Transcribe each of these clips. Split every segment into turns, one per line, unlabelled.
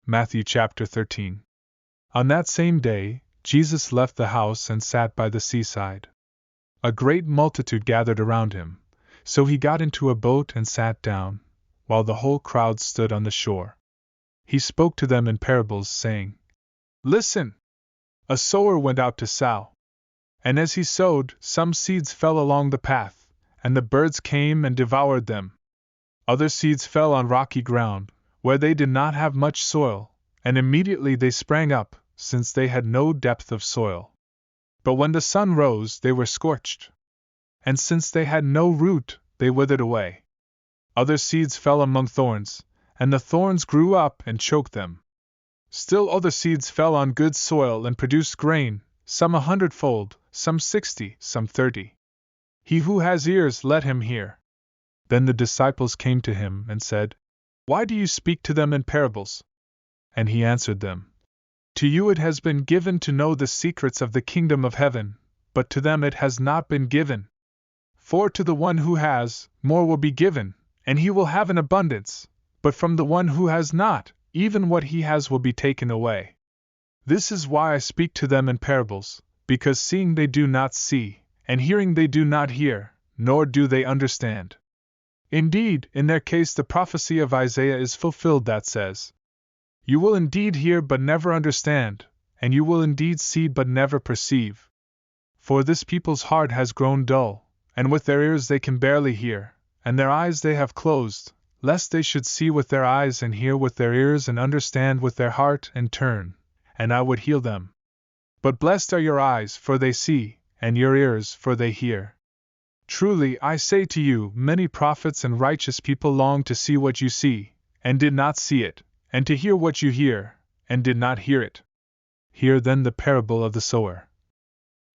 Matthew chapter 13. On that same day, Jesus left the house and sat by the seaside. A great multitude gathered around him, so he got into a boat and sat down, while the whole crowd stood on the shore. He spoke to them in parables, saying, "Listen! A sower went out to sow. And as he sowed, some seeds fell along the path, and the birds came and devoured them. Other seeds fell on rocky ground, where they did not have much soil, and immediately they sprang up, since they had no depth of soil. But when the sun rose, they were scorched. And since they had no root, they withered away. Other seeds fell among thorns, and the thorns grew up and choked them. Still other seeds fell on good soil and produced grain, some 100-fold, some 60, some 30. He who has ears, let him hear." Then the disciples came to him and said, "Why do you speak to them in parables?" And he answered them, "To you it has been given to know the secrets of the kingdom of heaven, but to them it has not been given. For to the one who has, more will be given, and he will have an abundance, but from the one who has not, even what he has will be taken away. This is why I speak to them in parables, because seeing they do not see, and hearing they do not hear, nor do they understand. Indeed, in their case the prophecy of Isaiah is fulfilled that says, 'You will indeed hear but never understand, and you will indeed see but never perceive. For this people's heart has grown dull, and with their ears they can barely hear, and their eyes they have closed, lest they should see with their eyes and hear with their ears and understand with their heart and turn, and I would heal them.' But blessed are your eyes, for they see, and your ears, for they hear. Truly, I say to you, many prophets and righteous people longed to see what you see, and did not see it, and to hear what you hear, and did not hear it. Hear then the parable of the sower.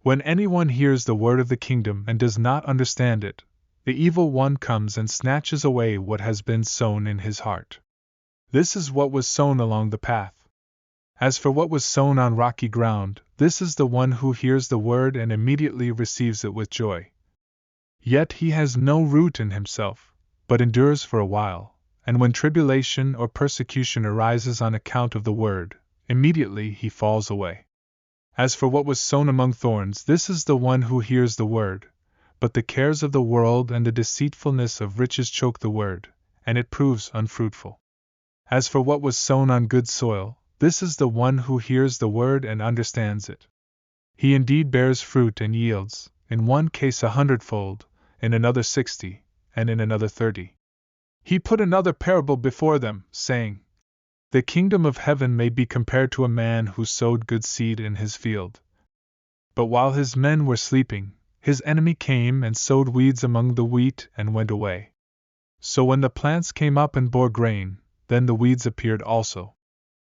When anyone hears the word of the kingdom and does not understand it, the evil one comes and snatches away what has been sown in his heart. This is what was sown along the path. As for what was sown on rocky ground, this is the one who hears the word and immediately receives it with joy. Yet he has no root in himself, but endures for a while, and when tribulation or persecution arises on account of the word, immediately he falls away. As for what was sown among thorns, this is the one who hears the word, but the cares of the world and the deceitfulness of riches choke the word, and it proves unfruitful. As for what was sown on good soil, this is the one who hears the word and understands it. He indeed bears fruit and yields, in one case 100-fold, in another 60, and in another 30. He put another parable before them, saying, "The kingdom of heaven may be compared to a man who sowed good seed in his field. But while his men were sleeping, his enemy came and sowed weeds among the wheat and went away. So when the plants came up and bore grain, then the weeds appeared also.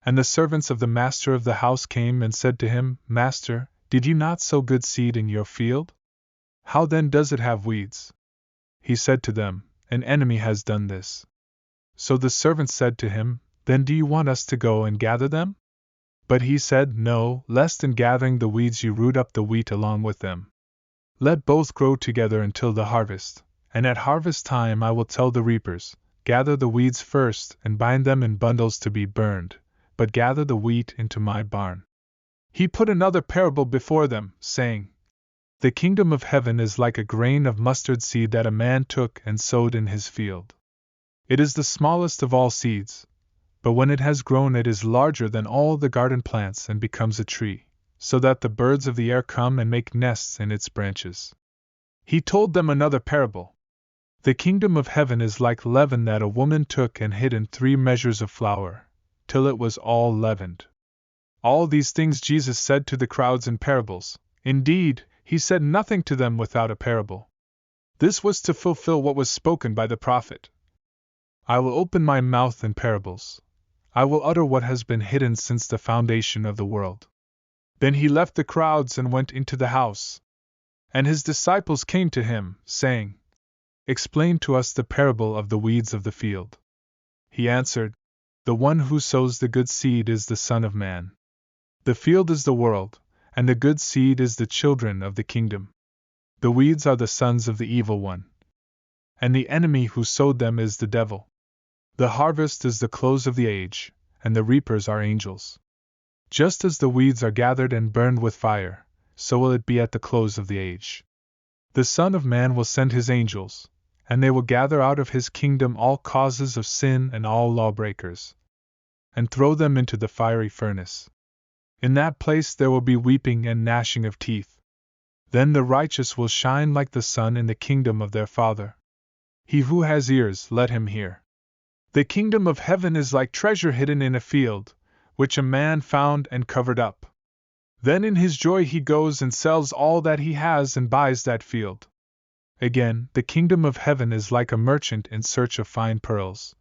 And the servants of the master of the house came and said to him, 'Master, did you not sow good seed in your field? How then does it have weeds?' He said to them, 'An enemy has done this.' So the servants said to him, 'Then do you want us to go and gather them?' But he said, 'No, lest in gathering the weeds you root up the wheat along with them. Let both grow together until the harvest, and at harvest time I will tell the reapers, gather the weeds first and bind them in bundles to be burned, but gather the wheat into my barn.' He put another parable before them, saying, 'The kingdom of heaven is like a grain of mustard seed that a man took and sowed in his field. It is the smallest of all seeds, but when it has grown it is larger than all the garden plants and becomes a tree, so that the birds of the air come and make nests in its branches.' He told them another parable. 'The kingdom of heaven is like leaven that a woman took and hid in 3 measures of flour, till it was all leavened.' All these things Jesus said to the crowds in parables. Indeed, he said nothing to them without a parable. This was to fulfill what was spoken by the prophet. 'I will open my mouth in parables. I will utter what has been hidden since the foundation of the world.' Then he left the crowds and went into the house. And his disciples came to him, saying, 'Explain to us the parable of the weeds of the field.' He answered, 'The one who sows the good seed is the Son of Man. The field is the world, and the good seed is the children of the kingdom. The weeds are the sons of the evil one, and the enemy who sowed them is the devil. The harvest is the close of the age, and the reapers are angels. Just as the weeds are gathered and burned with fire, so will it be at the close of the age. The Son of Man will send his angels, and they will gather out of his kingdom all causes of sin and all lawbreakers, and throw them into the fiery furnace. In that place there will be weeping and gnashing of teeth. Then the righteous will shine like the sun in the kingdom of their Father. He who has ears, let him hear. The kingdom of heaven is like treasure hidden in a field, which a man found and covered up. Then in his joy he goes and sells all that he has and buys that field. Again, the kingdom of heaven is like a merchant in search of fine pearls,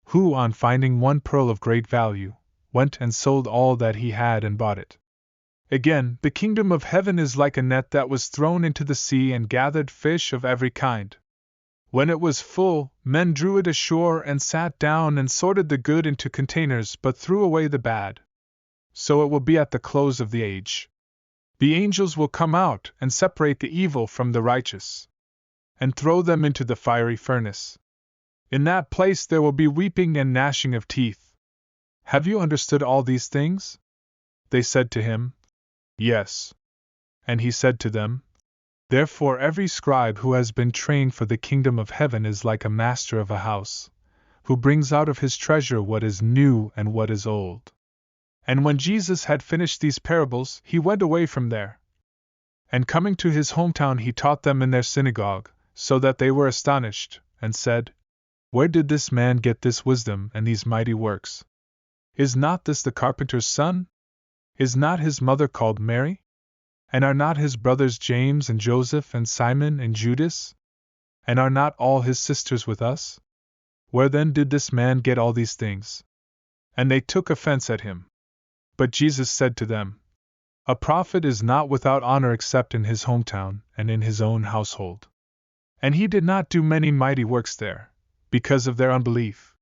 who, on finding one pearl of great value, went and sold all that he had and bought it. Again, the kingdom of heaven is like a net that was thrown into the sea and gathered fish of every kind. When it was full, men drew it ashore and sat down and sorted the good into containers but threw away the bad. So it will be at the close of the age. The angels will come out and separate the evil from the righteous, and throw them into the fiery furnace. In that place there will be weeping and gnashing of teeth. Have you understood all these things? They said to him, Yes. And he said to them, Therefore every scribe who has been trained for the kingdom of heaven is like a master of a house, who brings out of his treasure what is new and what is old. And when Jesus had finished these parables, he went away from there. And coming to his hometown, he taught them in their synagogue, so that they were astonished, and said, Where did this man get this wisdom and these mighty works? Is not this the carpenter's son? Is not his mother called Mary? And are not his brothers James and Joseph and Simon and Judas? And are not all his sisters with us? Where then did this man get all these things? And they took offense at him. But Jesus said to them, A prophet is not without honor except in his hometown and in his own household. And he did not do many mighty works there, because of their unbelief.